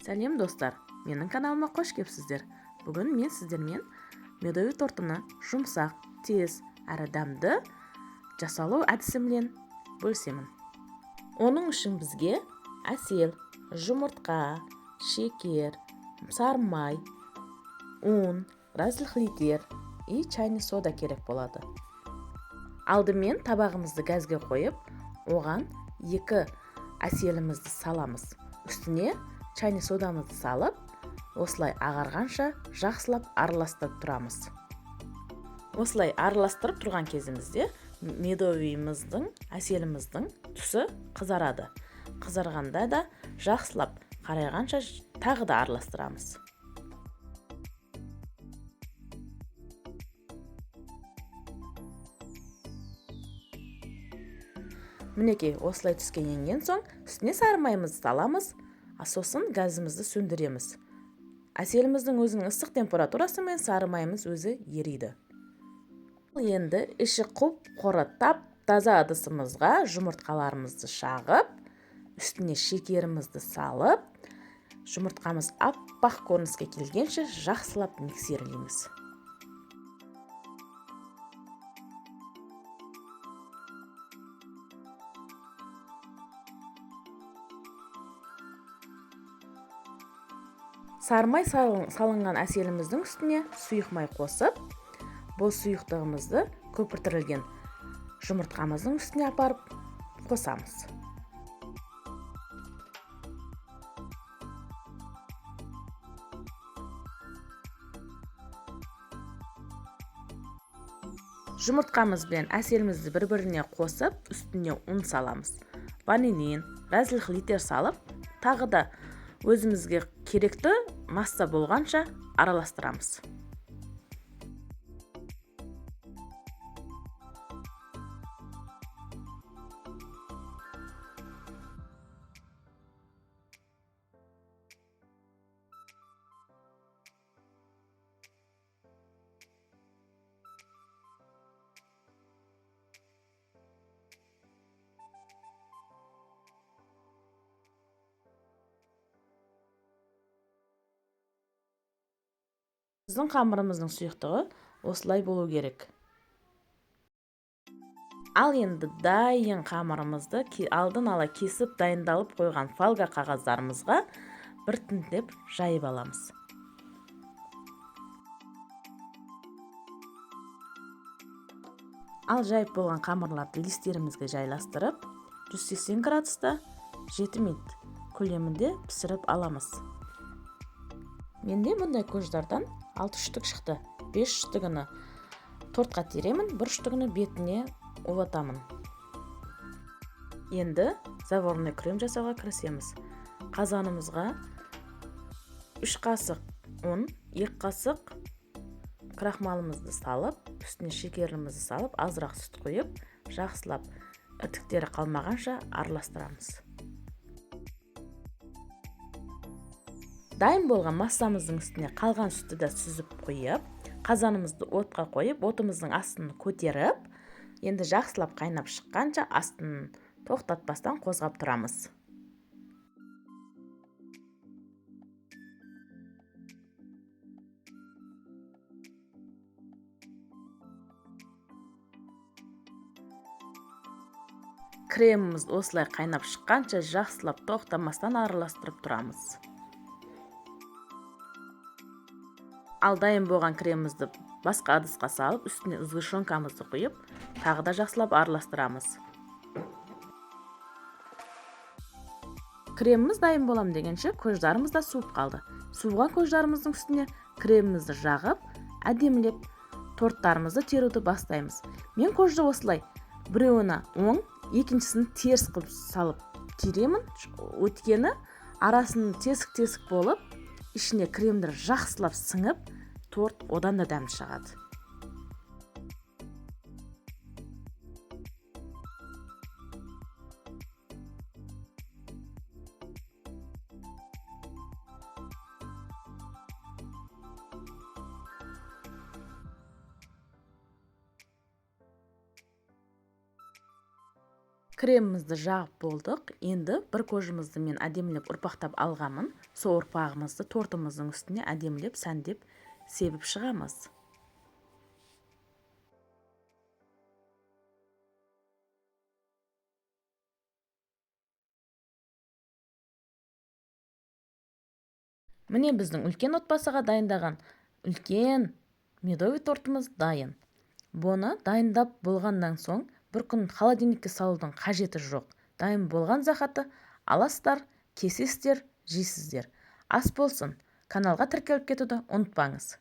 Сәлем достар, менің каналыма қош келіпсіздер. Бүгін мен сіздермен медовый тортыны жұмсақ, тез әрі дәмді жасалу әдісімен бөлісемін. Оның үшін бізге әсел, жұмыртқа, шекер, сары май, un, разрыхлитель и чайный сода керек болады. Алдымен табағымызды газге қойып, оған 2 әселімізді саламыз. Үстіне чайный содамызды салып, осылай ағарғанша жақсылап араластырып тұрамыз. Осылай араластырып тұрған кезімізде медовыйымыздың, әселіміздің түсі қызарады. Қызарғанда да жақсылап қарайғанша тағы да араластырамыз. Мінекей, осылай түскеннен соң үстіне сары майымызды саламыз, сосын газымызды сөндіреміз. Әселіміздің өзінің ыстық температурасымен сары майымыз өзі ериді. Енді іші құп-құры таза ыдысымызға жұмыртқаларымызды шағып, үстіне шекерімізді салып, жұмыртқамыз аппақ көрініске келгенше жақсылап миксерлейміз. Сары май салынған әселіміздің үстіне сұйық май қосып, бұл сұйықтығымызды көпіртілген жұмыртқамыздың үстіне апарып қосамыз. Жұмыртқамыз бен әселімізді бір-біріне қосып, үстіне un саламыз. Ванилин, разрыхлитель салып, тағы да өзімізге керекті масса болғанша араластырамыз. Біздің қамырымыздың сұйықтығы осылай болу керек. Ал енді дайын қамырымызды алдын ала кесіп дайындалып қойған фольга қағаздарымызға біртіндеп жайып аламыз. Ал жайып болған қамырларды листерімізге жайластырып, 180 градуста 7 минут көлемінде пісіріп аламыз. Менде бұндай көждардан 6 штук шықты. 5 штугіні тортқа теремін, 1 штугіні бетіне оватамын. Енді заварной крем жасауға кірісеміз. Қазанымызға 3 қасық un, 2 қасық крахмалымызды салып, үстіне шекерімізді салып, азырақ сүт қойып, жақсылап іртіктері қалмағанша араластырамыз. Дайын болған массамыздың үстіне қалған сүтті де сүзіп қойып, қазанымызды отқа қойып, отымыздың астын көтеріп, енді жақсылап қайнап шыққанша астын тоқтатпастан қозғап тұрамыз. Креміміз осылай қайнап шыққанша жақсылап тоқтамастан араластырып тұрамыз. Ал дайын болған кремімізді басқа ыдысқа салып, үстіне сгущенкамызды құйып, тағы да жақсылап араластырамыз. Креміміз дайын болам дегенше көждарымыз да суып қалды. Суыған көждарымыздың үстіне кремімізді жағып, әдемілеп торттарымызды теруді бастаймыз. Мен көжді осылай біреуіне оң, екіншісін теріс қылып салып теремін, өйткені арасының тесік-тесік болып, ішіне кремдер жақсылап сіңіп, торт одан да дәмді шығады. Кремімізді жағып болдық. Енді бір кожымызды мен әдемілеп ұрпақтап алғамын. Сол ұрпағымызды тортымыздың үстіне әдемілеп сәндеп себіп шығамыз. Міне біздің үлкен отбасыға дайындаған үлкен медовый тортымыз дайын. Бұны дайындап болғаннан соң бір күн холодильникке салудың қажеті жоқ. Дайын болған зақаты аласыздар, кесесіздер, жейсіздер. Ас болсын. Каналға тіркеліп кетуді ұмытпаңыз.